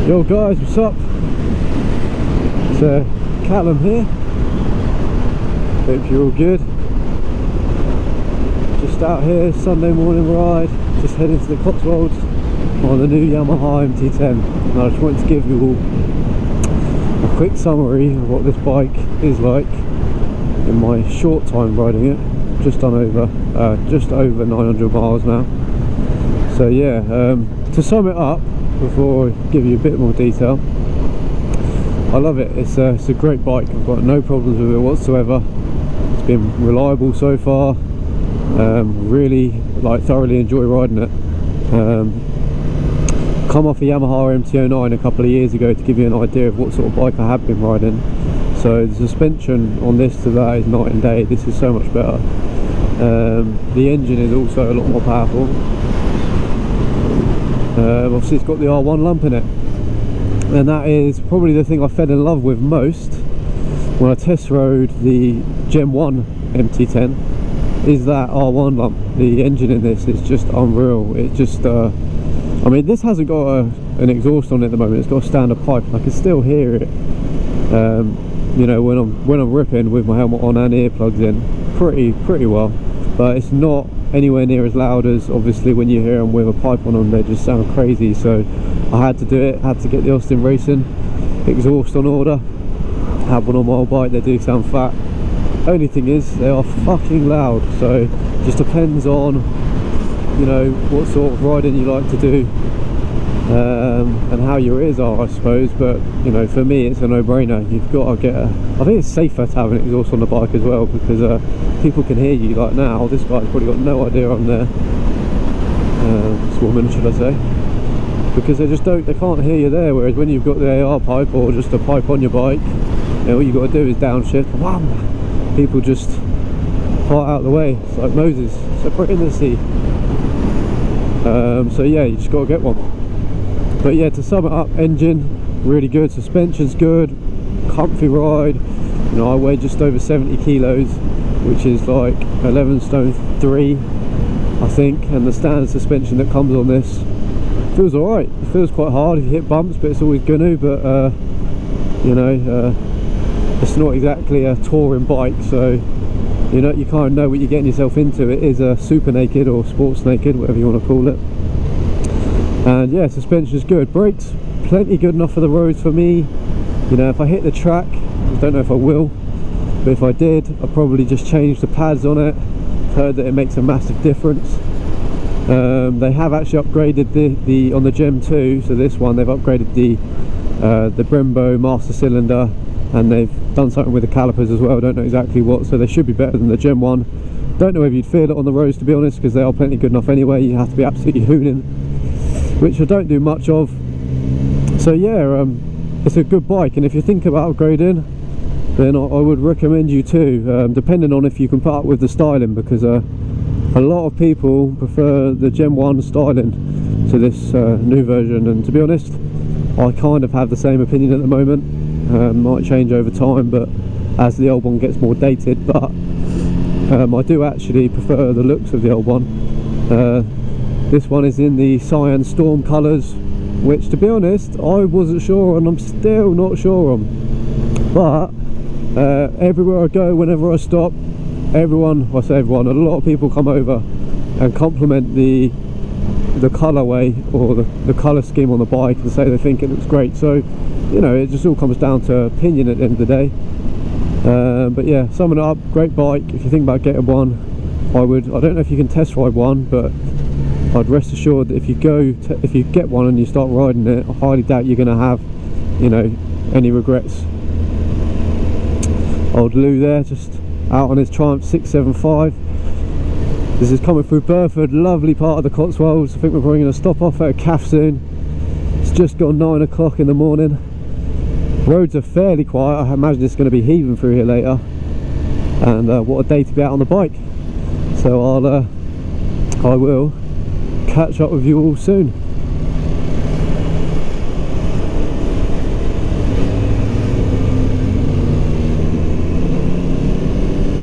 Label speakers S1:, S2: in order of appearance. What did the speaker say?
S1: Yo guys, what's up? It's Callum here. Hope you're all good. Just out here, Sunday morning ride, just heading to the Cotswolds on the new Yamaha MT10. And I just wanted to give you all a quick summary of what this bike is like in my short time riding it. Just over 900 miles now. So yeah, to sum it up, before I give you a bit more detail, I love it. It's a great bike. I've got no problems with it whatsoever. It's been reliable so far. Really thoroughly enjoy riding it. Come off a Yamaha MT10 a couple of years ago to give you an idea of what sort of bike I have been riding. So the suspension on this to that is night and day. This is so much better. The engine is also a lot more powerful. Obviously it's got the R1 lump in it, and that is probably the thing I fell in love with most when I test rode the Gen 1 MT10, is that R1 lump. The engine in this is just unreal. It just I mean, this hasn't got an exhaust on it at the moment. It's got a standard pipe, and I can still hear it you know, when I'm ripping with my helmet on and earplugs in pretty well, but it's not anywhere near as loud as obviously when you hear them with a pipe on them. They just sound crazy. So I had to do it, had to get the Austin Racing exhaust on order. Had one on my old bike. They do sound fat. Only thing is they are fucking loud, so it just depends on, you know, what sort of riding you like to do and how your ears are, I suppose. But you know, for me it's a no-brainer. You've got to get I think it's safer to have an exhaust on the bike as well, because people can hear you. Like now, this guy's probably got no idea I'm there, this woman should I say, because they can't hear you there. Whereas when you've got the AR pipe or just a pipe on your bike, you know, all you've got to do is downshift, wham, people just fart out the way. It's like Moses, separate in the sea. So yeah, you just got to get one. But yeah, to sum it up, engine really good, suspension's good, comfy ride. You know, I weigh just over 70 kilos, which is like 11 stone 3 I think, and the standard suspension that comes on this feels alright. It feels quite hard if you hit bumps, but it's always gonna. But you know, it's not exactly a touring bike, so you know, you kind of know what you're getting yourself into. It is a super naked or sports naked, whatever you want to call it. And yeah, suspension is good. Brakes plenty good enough for the roads for me. You know, if I hit the track, I don't know if I will, but if I did, I'd probably just change the pads on it. I've heard that it makes a massive difference. They have actually upgraded the on the Gen 2, so this one they've upgraded the Brembo master cylinder, and they've done something with the calipers as well. I don't know exactly what, so they should be better than the Gen 1. Don't know if you'd feel it on the roads, to be honest, because they are plenty good enough anyway. You have to be absolutely hooning, which I don't do much of. So yeah, it's a good bike, and if you think about upgrading, then I would recommend you to, depending on if you can put up with the styling, because a lot of people prefer the Gen 1 styling to this new version, and to be honest, I kind of have the same opinion at the moment. Might change over time, but as the old one gets more dated, but I do actually prefer the looks of the old one. This one is in the Cyan Storm colours, which to be honest I wasn't sure, and I'm still not sure on. But everywhere I go, whenever I stop, everyone, I say everyone, a lot of people come over and compliment the colourway or the colour scheme on the bike, and say they think it looks great. So you know, it just all comes down to opinion at the end of the day. But yeah, summing it up, great bike. If you think about getting one, I don't know if you can test ride one, but I'd rest assured that if you get one and you start riding it, I highly doubt you're going to have, you know, any regrets. Old Lou there, just out on his Triumph 675. This is coming through Burford, lovely part of the Cotswolds. I think we're probably going to stop off at a cafe soon. It's just gone 9 o'clock in the morning. Roads are fairly quiet. I imagine it's going to be heaving through here later. And what a day to be out on the bike. So I will catch up with you all soon.